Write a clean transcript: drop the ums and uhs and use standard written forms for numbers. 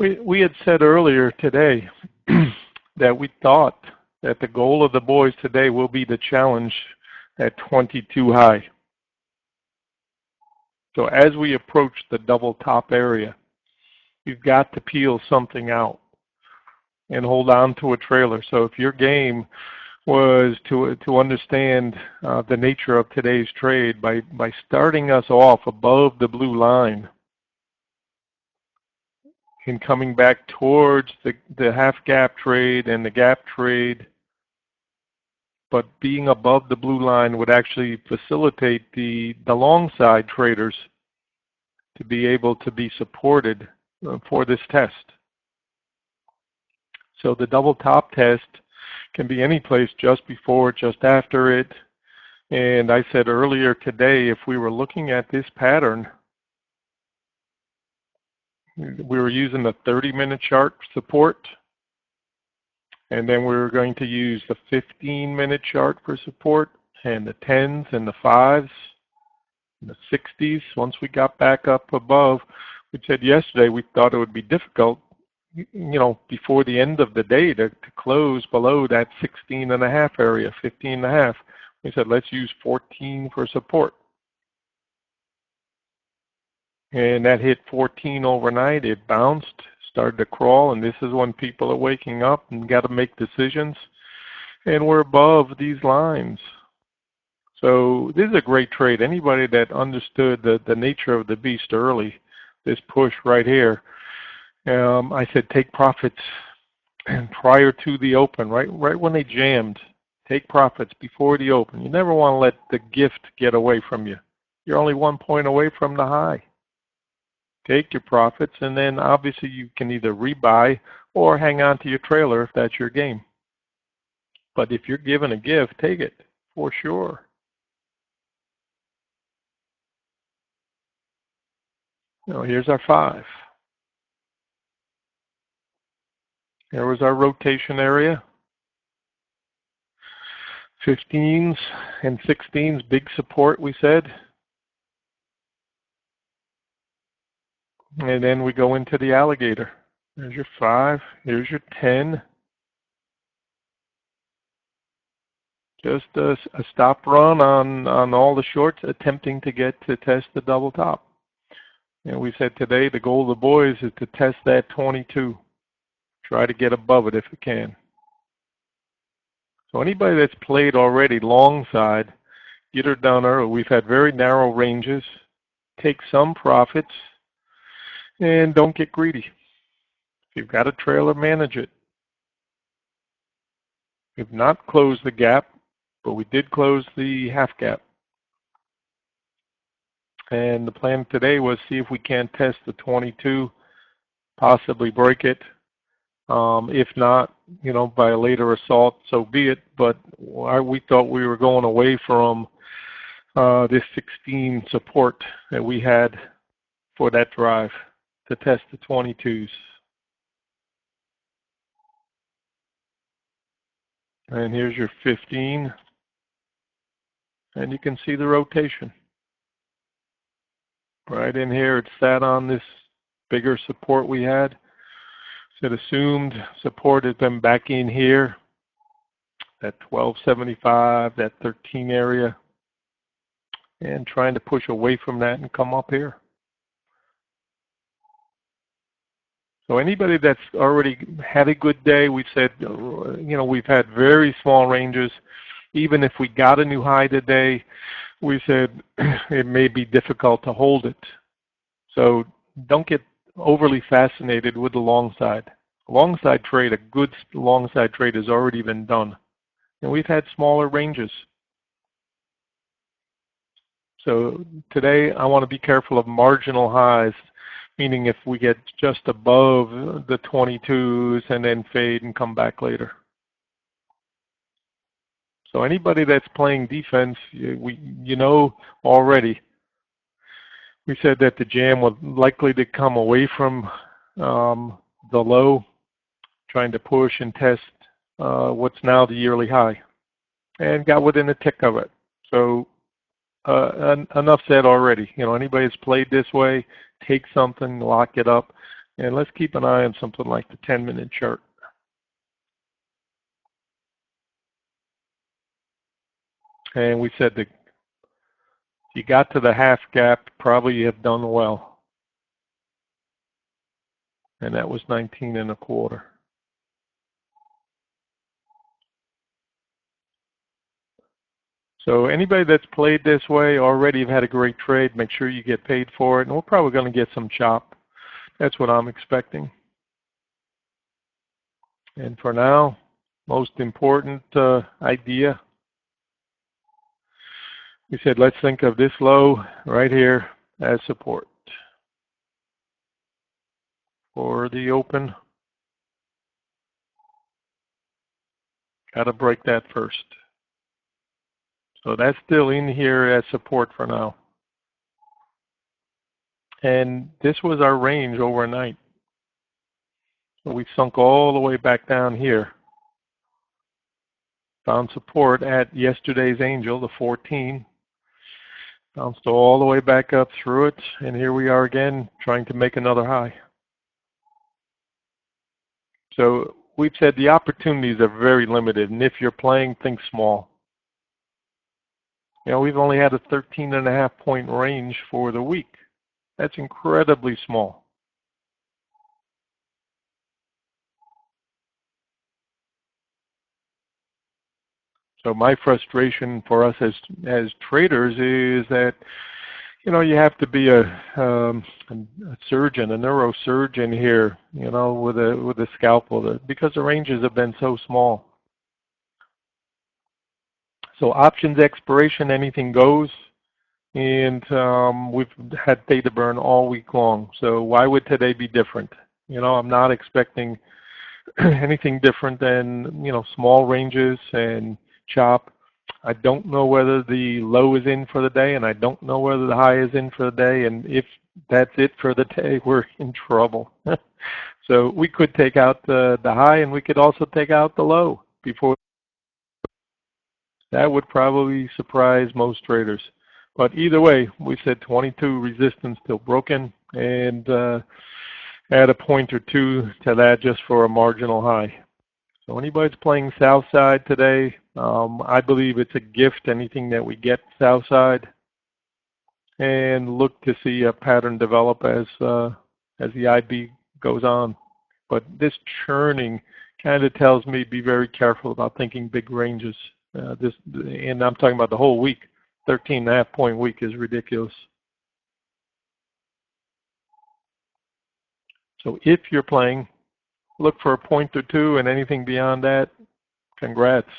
We had said earlier today that we thought that the goal of the boys today will be to challenge that 22 high. So as we approach the double top area, you've got to peel something out and hold on to a trailer. So if your game was to understand the nature of today's trade by starting us off above the blue line and coming back towards the half gap trade and the gap trade, but being above the blue line would actually facilitate the long side traders to be able to be supported for this test. So the double top test can be any place, just before, just after it. And I said earlier today, if we were looking at this pattern, we were using the 30-minute chart support, and then we were going to use the 15-minute chart for support, and the 10s and the 5s, and the 60s. Once we got back up above, we said yesterday we thought it would be difficult, before the end of the day to close below that 16.5 area, 15.5. We said, let's use 14 for support. And that hit 14 overnight. It bounced, started to crawl, and this is when people are waking up and got to make decisions. And we're above these lines. So this is a great trade. Anybody that understood the nature of the beast early, this push right here, I said take profits prior to the open, right when they jammed. Take profits before the open. You never want to let the gift get away from you. You're only 1 point away from the high. Take your profits, and then obviously you can either rebuy or hang on to your trailer if that's your game. But if you're given a gift, take it for sure. Here's our 5. There was our rotation area. 15s and 16s, big support, we said. And then we go into the alligator. There's your 5. Here's your 10. Just a stop run on all the shorts attempting to get to test the double top. And we said today the goal of the boys is to test that 22. Try to get above it if you can. So anybody that's played already long side, get her down early. We've had very narrow ranges. Take some profits and don't get greedy. If you've got a trailer, manage it. We've not closed the gap, but we did close the half gap. And the plan today was see if we can test the 22, possibly break it. If not, by a later assault, so be it. But we thought we were going away from this 16 support that we had for that drive to test the 22s. And here's your 15. And you can see the rotation. Right in here, it sat on this bigger support we had. It assumed support has been back in here, that 1275, that 13 area, and trying to push away from that and come up here. So anybody that's already had a good day, we said, we've had very small ranges. Even if we got a new high today, we said it may be difficult to hold it. So don't get overly fascinated with the long side. Long side trade, a good long side trade has already been done. And we've had smaller ranges. So today I want to be careful of marginal highs, meaning if we get just above the 22s and then fade and come back later. So anybody that's playing defense, already, we said that the jam was likely to come away from the low, trying to push and test what's now the yearly high, and got within a tick of it. So enough said already. Anybody that's played this way, take something, lock it up, And let's keep an eye on something like the 10-minute chart. And we said that you got to the half gap, probably you have done well. And that was 19 and a quarter. So anybody that's played this way already have had a great trade. Make sure you get paid for it. And we're probably going to get some chop. That's what I'm expecting. And for now, most important idea, we said let's think of this low right here as support for the open. Got to break that first. So that's still in here as support for now. And this was our range overnight. So we sunk all the way back down here. Found support at yesterday's angel, the 14. Bounced all the way back up through it. And here we are again trying to make another high. So we've said the opportunities are very limited. And if you're playing, think small. You know, we've only had a 13.5 point range for the week. That's incredibly small. So my frustration for us as traders is that, you know, you have to be a surgeon, a neurosurgeon here, you know, with a scalpel, because the ranges have been so small. So options expiration, anything goes, and we've had theta burn all week long. So why would today be different? You know, I'm not expecting anything different than, you know, small ranges and chop. I don't know whether the low is in for the day, and I don't know whether the high is in for the day. And if that's it for the day, we're in trouble. So we could take out the high, and we could also take out the low before. That would probably surprise most traders. But either way, we said 22 resistance still broken, and add a point or two to that just for a marginal high. So anybody's playing south side today, I believe it's a gift, anything that we get south side, and look to see a pattern develop as the IB goes on. But this churning kind of tells me be very careful about thinking big ranges. And I'm talking about the whole week. 13.5 point week is ridiculous. So if you're playing, look for a point or two, and anything beyond that, congrats.